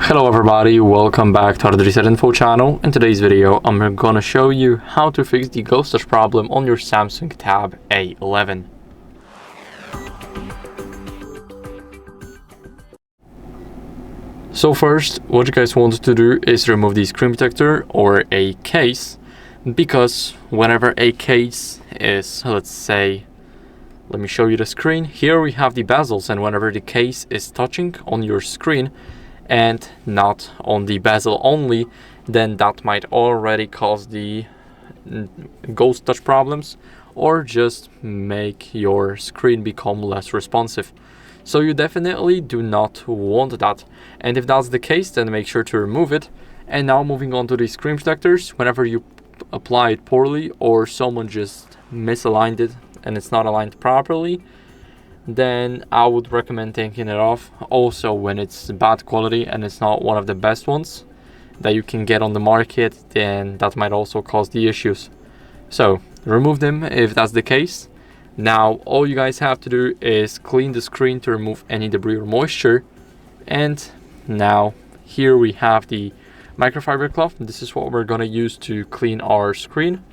Hello everybody, welcome back to HardReset.Info channel. In today's video, I'm gonna show you how to fix the ghost touch problem on your Samsung Tab A11. So first, what you guys want to do is remove the screen protector or a case, because whenever a case is, let's say, let me show you the screen. Here we have the bezels, and whenever the case is touching on your screen and not on the bezel only, then that might already cause the ghost touch problems or just make your screen become less responsive. So you definitely do not want that, and if that's the case, then make sure to remove it. And now moving on to the screen protectors, whenever you apply it poorly or someone just misaligned it and it's not aligned properly, then I would recommend taking it off. Also, when it's bad quality and it's not one of the best ones that you can get on the market, then that might also cause the issues. So remove them if that's the case. Now all you guys have to do is clean the screen to remove any debris or moisture. And now here we have the microfiber cloth. This is what we're gonna use to clean our screen.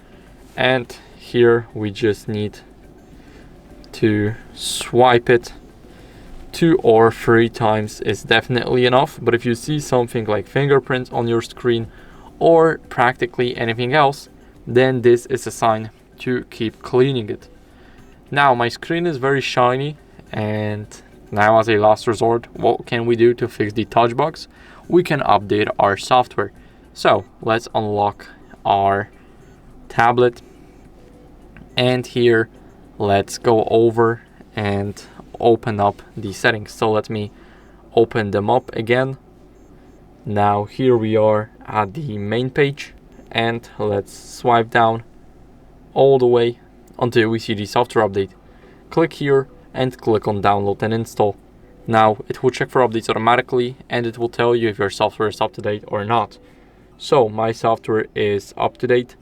And here we just need to swipe it 2 or 3 times is definitely enough. But if you see something like fingerprints on your screen or practically anything else, then this is a sign to keep cleaning it. Now my screen is very shiny, and now as a last resort, what can we do to fix the touch bugs? We can update our software. So let's unlock our tablet, and here let's go over and open up the settings. So let me open them up again. Now here we are at the main page, and let's swipe down all the way until we see the software update. Click here and click on download and install. Now it will check for updates automatically, and it will tell you if your software is up to date or not. So my software is up to date,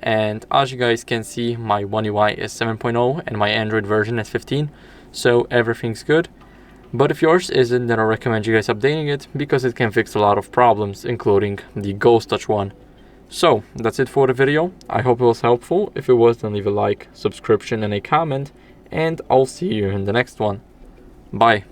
and as you guys can see, my One UI is 7.0 and my Android version is 15, so everything's good. But if yours isn't, then I recommend you guys updating it, because it can fix a lot of problems, including the ghost touch one. So that's it for the video. I hope it was helpful. If it was, then leave a like, subscription and a comment, and I'll see you in the next one. Bye.